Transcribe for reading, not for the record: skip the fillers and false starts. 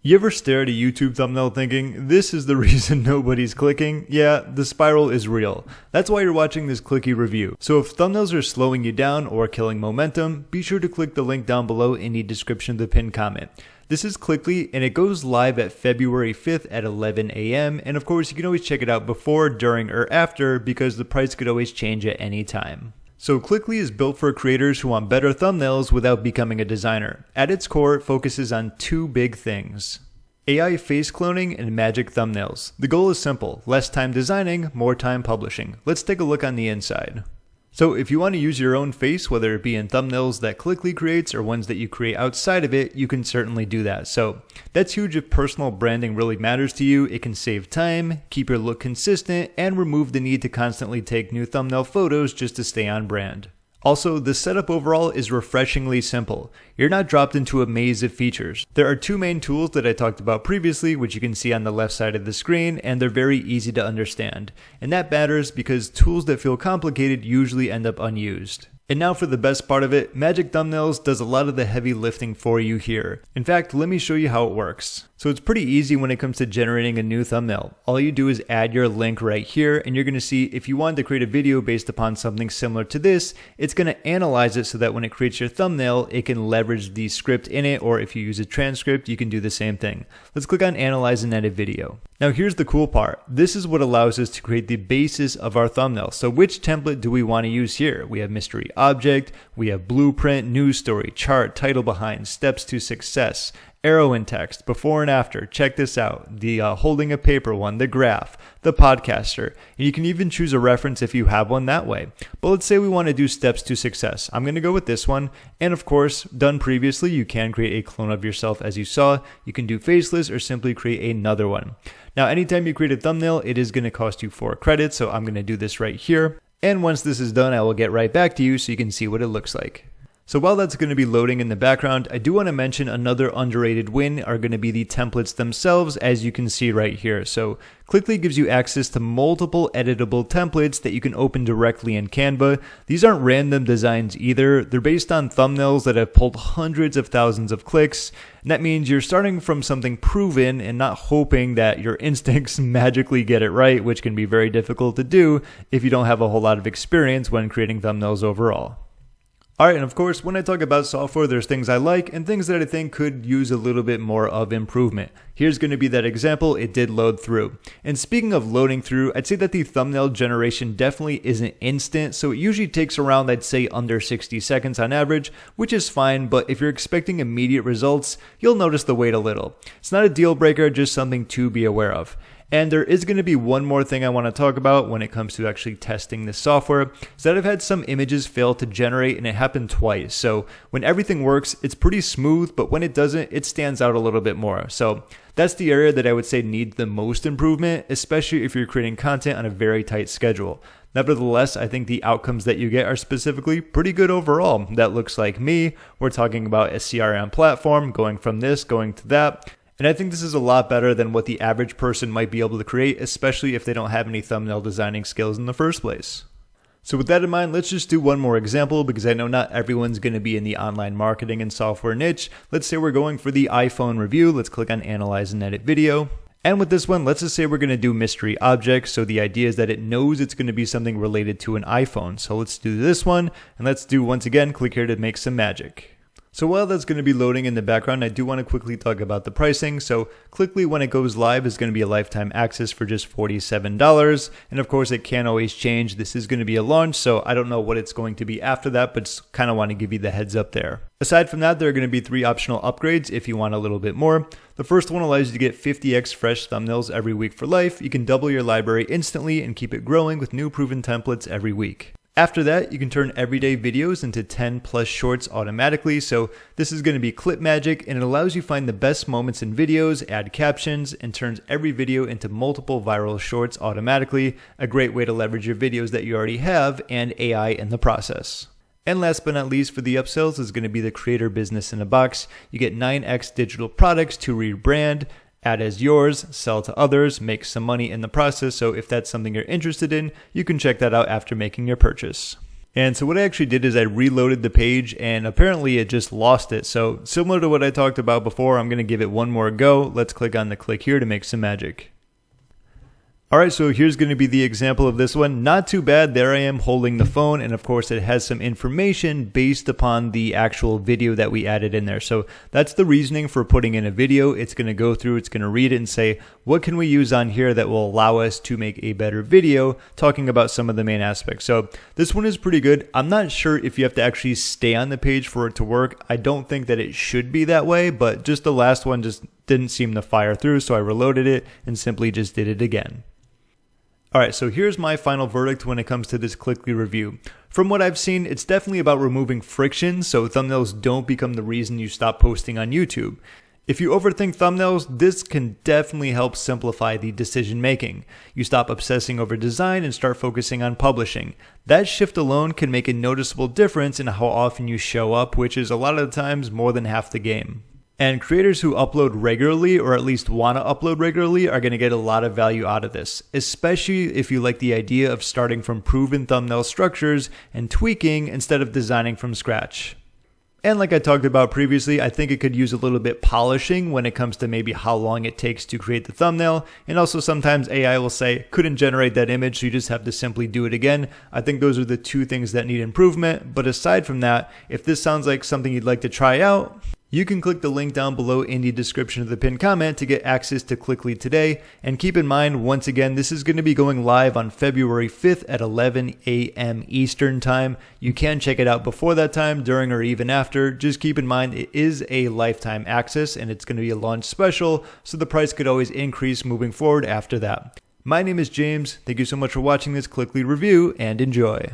You ever stare at a YouTube thumbnail thinking, this is the reason nobody's clicking? Yeah, the spiral is real. That's why you're watching this clicky review. So if thumbnails are slowing you down or killing momentum, be sure to click the link down below in the description of the pinned comment. This is Clickly, and it goes live at February 5th at 11 a.m. And of course, you can always check it out before, during, or after because the price could always change at any time. So Clickly is built for creators who want better thumbnails without becoming a designer. At its core, it focuses on two big things: AI face cloning and magic thumbnails. The goal is simple: less time designing, more time publishing. Let's take a look on the inside. So if you want to use your own face, whether it be in thumbnails that Clickly creates or ones that you create outside of it, you can certainly do that. So that's huge if personal branding really matters to you. It can save time, keep your look consistent, and remove the need to constantly take new thumbnail photos just to stay on brand. Also, the setup overall is refreshingly simple. You're not dropped into a maze of features. There are two main tools that I talked about previously, which you can see on the left side of the screen, and they're very easy to understand. And that matters because tools that feel complicated usually end up unused. And now for the best part of it, Magic Thumbnails does a lot of the heavy lifting for you here. In fact, let me show you how it works. So it's pretty easy when it comes to generating a new thumbnail. All you do is add your link right here, and you're going to see if you want to create a video based upon something similar to this, it's going to analyze it so that when it creates your thumbnail, it can leverage the script in it, or if you use a transcript, you can do the same thing. Let's click on Analyze and Edit Video. Now here's the cool part. This is what allows us to create the basis of our thumbnail. So which template do we want to use here? We have mystery object, we have blueprint, news story, chart, title behind, steps to success, arrow in text, before and after. Check this out. The holding a paper one, the graph, the podcaster. And you can even choose a reference if you have one that way. But let's say we want to do steps to success. I'm going to go with this one. And of course, done previously, you can create a clone of yourself as you saw. You can do faceless or simply create another one. Now, anytime you create a thumbnail, it is going to cost you 4 credits. So I'm going to do this right here. And once this is done, I will get right back to you so you can see what it looks like. So while that's going to be loading in the background, I do want to mention another underrated win are going to be the templates themselves, as you can see right here. So Clickly gives you access to multiple editable templates that you can open directly in Canva. These aren't random designs either. They're based on thumbnails that have pulled hundreds of thousands of clicks. And that means you're starting from something proven and not hoping that your instincts magically get it right, which can be very difficult to do if you don't have a whole lot of experience when creating thumbnails overall. Alright, and of course, when I talk about software, there's things I like and things that I think could use a little bit more of improvement. Here's going to be that example. It did load through. And speaking of loading through, I'd say that the thumbnail generation definitely isn't instant, so it usually takes around, I'd say, under 60 seconds on average, which is fine, but if you're expecting immediate results, you'll notice the wait a little. It's not a deal breaker, just something to be aware of. And there is going to be one more thing I want to talk about when it comes to actually testing this software, is that I've had some images fail to generate, and it happened twice. So when everything works, it's pretty smooth, but when it doesn't, it stands out a little bit more. So that's the area that I would say needs the most improvement, especially if you're creating content on a very tight schedule. Nevertheless, I think the outcomes that you get are specifically pretty good overall. That looks like me. We're talking about a CRM platform, going from this, going to that. And I think this is a lot better than what the average person might be able to create, especially if they don't have any thumbnail designing skills in the first place. So with that in mind, let's just do one more example because I know not everyone's going to be in the online marketing and software niche. Let's say we're going for the iPhone review. Let's click on Analyze and Edit Video. And with this one, let's just say we're going to do mystery objects. So the idea is that it knows it's going to be something related to an iPhone. So let's do this one. And let's do, once again, click here to make some magic. So while that's going to be loading in the background, I do want to quickly talk about the pricing. So Clickly, when it goes live, is going to be a lifetime access for just $47. And of course, it can always change. This is going to be a launch, so I don't know what it's going to be after that, but just kind of want to give you the heads up there. Aside from that, there are going to be 3 optional upgrades if you want a little bit more. The first one allows you to get 50x fresh thumbnails every week for life. You can double your library instantly and keep it growing with new proven templates every week. After that, you can turn everyday videos into 10 plus shorts automatically. So this is going to be clip magic, and it allows you to find the best moments in videos, add captions, and turns every video into multiple viral shorts automatically. A great way to leverage your videos that you already have and AI in the process. And last but not least, for the upsells is going to be the creator business in a box. You get 9x digital products to rebrand, add as yours, sell to others, make some money in the process. So if that's something you're interested in, you can check that out after making your purchase. And so what I actually did is I reloaded the page and apparently it just lost it. So similar to what I talked about before, I'm going to give it one more go. Let's click on the click here to make some magic. Alright, so here's going to be the example of this one. Not too bad. There I am holding the phone, and of course it has some information based upon the actual video that we added in there. So that's the reasoning for putting in a video. It's going to go through, it's going to read it and say, what can we use on here that will allow us to make a better video talking about some of the main aspects. So this one is pretty good. I'm not sure if you have to actually stay on the page for it to work. I don't think that it should be that way, but just the last one just didn't seem to fire through, so I reloaded it and simply just did it again. Alright, so here's my final verdict when it comes to this Clickly review. From what I've seen, it's definitely about removing friction so thumbnails don't become the reason you stop posting on YouTube. If you overthink thumbnails, this can definitely help simplify the decision making. You stop obsessing over design and start focusing on publishing. That shift alone can make a noticeable difference in how often you show up, which is a lot of the times more than half the game. And creators who upload regularly, or at least want to upload regularly, are going to get a lot of value out of this, especially if you like the idea of starting from proven thumbnail structures and tweaking instead of designing from scratch. And like I talked about previously, I think it could use a little bit polishing when it comes to maybe how long it takes to create the thumbnail. And also sometimes AI will say, couldn't generate that image, so you just have to simply do it again. I think those are the two things that need improvement. But aside from that, if this sounds like something you'd like to try out, you can click the link down below in the description of the pinned comment to get access to Clickly today. And keep in mind, once again, this is going to be going live on February 5th at 11 a.m. Eastern time. You can check it out before that time, during, or even after. Just keep in mind, it is a lifetime access and it's going to be a launch special, so the price could always increase moving forward after that. My name is James. Thank you so much for watching this Clickly review and enjoy.